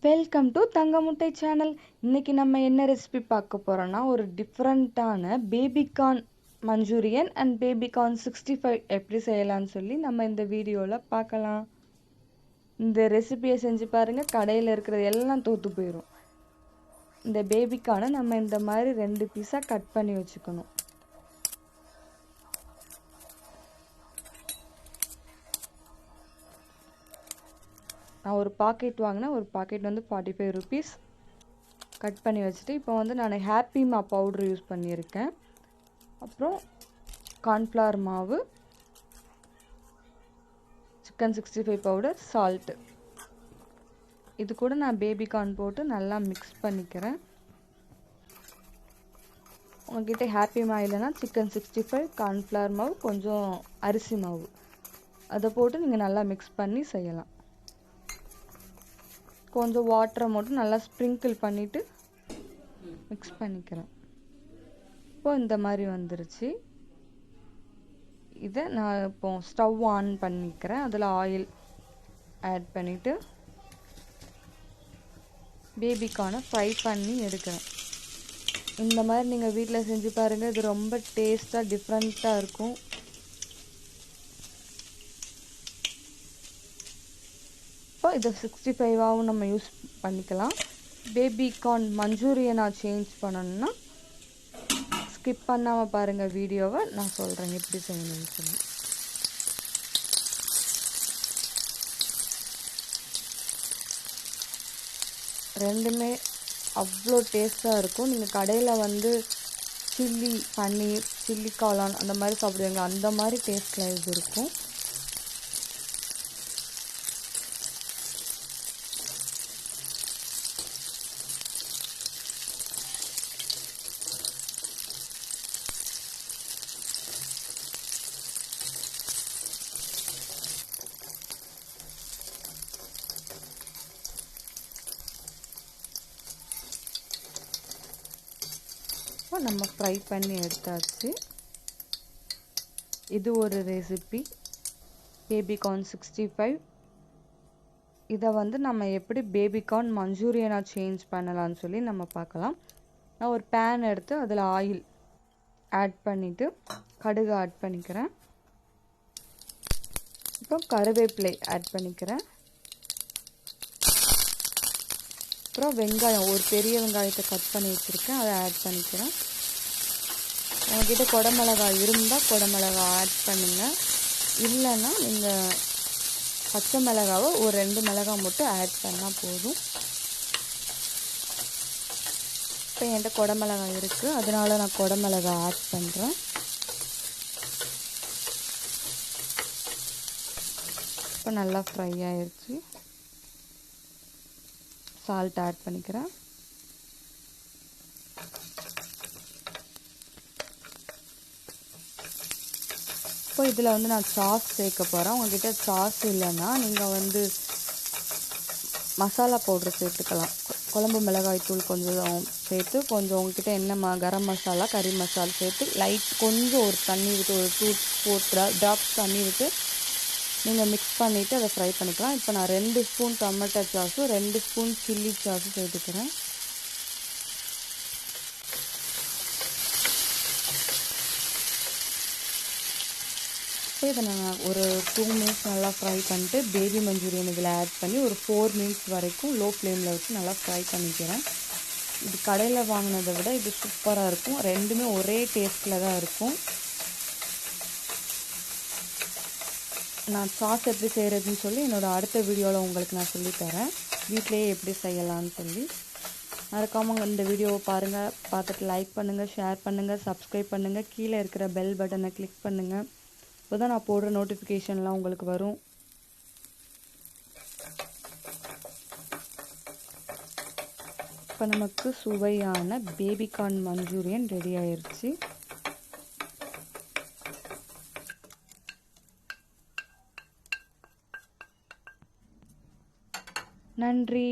Welcome to தங்கமுட்டை channel. இன்னைக்கு நம்ம என்ன ரெசிபி பார்க்க போறோம்னா ஒரு டிஃப்ரெண்ட்டான பேபிகார்ன் மஞ்சூரியன் அண்ட் பேபிகார்ன் 65 எப்படி செய்யலாம்னு சொல்லி நம்ம இந்த வீடியோவில் பார்க்கலாம். இந்த ரெசிபியை செஞ்சு பாருங்கள், கடையில் இருக்கிறது எல்லாம் தோற்று போயிடும். இந்த பேபிகார்னை நம்ம இந்த மாதிரி 2 பீஸாக கட் பண்ணி வச்சுக்கணும். நான் ஒரு பாக்கெட் வாங்கினேன், ஒரு பாக்கெட் வந்து 45 rupees. கட் பண்ணி வச்சுட்டு இப்போ வந்து நான் ஹாப்பிமா பவுட்ரு யூஸ் பண்ணியிருக்கேன். அப்புறம் கார்ன்ஃப்ளவர் மாவு, சிக்கன் 65 பவுடர், சால்ட்டு. இது கூட நான் பேபிகார்ன் போட்டு நல்லா மிக்ஸ் பண்ணிக்கிறேன். உங்கள்கிட்ட ஹாப்பிமா இல்லைன்னா சிக்கன் 65, கார்ன்ஃப்ளவர் மாவு, கொஞ்சம் அரிசி மாவு அதை போட்டு நீங்கள் நல்லா மிக்ஸ் பண்ணி செய்யலாம். கொஞ்சம் வாட்டரை மட்டும் நல்லா ஸ்ப்ரிங்கிள் பண்ணிவிட்டு மிக்ஸ் பண்ணிக்கிறேன். இப்போது இந்த மாதிரி வந்துருச்சு. இதை நான் இப்போ ஸ்டவ் ஆன் பண்ணிக்கிறேன். அதில் ஆயில் ஆட் பண்ணிவிட்டு பேபிகார்னை ஃப்ரை பண்ணி எடுக்கிறேன். இந்த மாதிரி நீங்கள் வீட்டில் செஞ்சு பாருங்கள், இது ரொம்ப டேஸ்ட்டாக டிஃப்ரெண்ட்டாக இருக்கும். இப்போ இதை 65ஆகவும் நம்ம யூஸ் பண்ணிக்கலாம். பேபிகார்ன் மஞ்சூரியனாக சேஞ்ச் பண்ணணும்னா ஸ்கிப் பண்ணாமல் பாருங்கள் வீடியோவை, நான் சொல்கிறேன் எப்படி செய்யணும்னு சொல்லி. ரெண்டுமே அவ்வளோ டேஸ்ட்டாக இருக்கும். நீங்கள் கடையில் வந்து சில்லி பன்னீர், சில்லி காளான் அந்த மாதிரி சாப்பிடுவீங்க, அந்த மாதிரி டேஸ்ட்டில் இது இருக்கும். நம்ம ஃப்ரை பண்ணி எடுத்தாச்சு. இது ஒரு ரெசிபி பேபிகார்ன் 65. இதை வந்து நம்ம எப்படி பேபிகார்ன் மஞ்சூரியனாக சேஞ்ச் பண்ணலான்னு சொல்லி நம்ம பார்க்கலாம். நான் ஒரு பேன் எடுத்து அதில் ஆயில் ஆட் பண்ணிவிட்டு கடுகு ஆட் பண்ணிக்கிறேன். அப்புறம் கருவேப்பிலை ஆட் பண்ணிக்கிறேன். அப்புறம் வெங்காயம், ஒரு பெரிய வெங்காயத்தை கட் பண்ணி வச்சுருக்கேன், அதை ஆட் பண்ணிக்கிறேன். உங்கள்கிட்ட குடமிளகாய் இருந்தால் குடமிளகாய் ஆட் பண்ணுங்கள், இல்லைன்னா நீங்கள் பச்சை மிளகாவை ஒரு 2 மிளகாய் மட்டும் ஆட் பண்ணால் போதும். இப்போ என்கிட்ட குடமிளகாய் இருக்குது, அதனால நான் குடமிளகாய் ஆட் பண்ணுறேன். இப்போ நல்லா ஃப்ரை ஆயிடுச்சு. சால்ட் ஆட் பண்ணிக்கிறேன். இப்போ இதில் வந்து நான் சாஸ் சேர்க்க போகிறேன். உங்கள்கிட்ட சாஸ் இல்லைன்னா நீங்கள் வந்து மசாலா பவுட்ரு சேர்த்துக்கலாம். குழம்பு மிளகாய் தூள் கொஞ்சம் சேர்த்து, கொஞ்சம் உங்கள்கிட்ட என்ன கரம் மசாலா, கறி மசாலா சேர்த்து லைட் கொஞ்சம் ஒரு தண்ணி விட்டு, ஒரு 2-4 ட்ராப்ஸ் தண்ணி விட்டு நீங்கள் மிக்ஸ் பண்ணிவிட்டு அதை ஃப்ரை பண்ணிக்கலாம். இப்போ நான் 2 ஸ்பூன் டொமேட்டோ சாஸும் 2 ஸ்பூன் சில்லி சாஸும் சேர்த்துக்கிறேன். இப்போ இதை நான் ஒரு 2 மினிட்ஸ் நல்லா ஃப்ரை பண்ணிட்டு பேபி மஞ்சூரியன் இதில் ஆட் பண்ணி ஒரு 4 மினிட்ஸ் வரைக்கும் லோ ஃப்ளேமில் வச்சு நல்லா ஃப்ரை பண்ணிக்கிறேன். இது கடையில் வாங்கினதை விட இது சூப்பராக இருக்கும். ரெண்டுமே ஒரே டேஸ்ட்டில் தான் இருக்கும். நான் சாஸ் எப்படி செய்கிறதுன்னு சொல்லி என்னோடய அடுத்த வீடியோவில் உங்களுக்கு நான் சொல்லித்தரேன், வீட்டிலையே எப்படி செய்யலான்னு சொல்லி. மறக்காமல் இந்த வீடியோவை பாருங்கள், பார்த்துட்டு லைக் பண்ணுங்கள், ஷேர் பண்ணுங்கள், சப்ஸ்கிரைப் பண்ணுங்கள், கீழே இருக்கிற பெல் பட்டனை கிளிக் பண்ணுங்கள். இப்போ தான் நான் போடுற நோட்டிஃபிகேஷன்லாம் உங்களுக்கு வரும். இப்போ நமக்கு சுவையான பேபிகார்ன் மஞ்சூரியன் ரெடி ஆயிடுச்சு. நன்றி.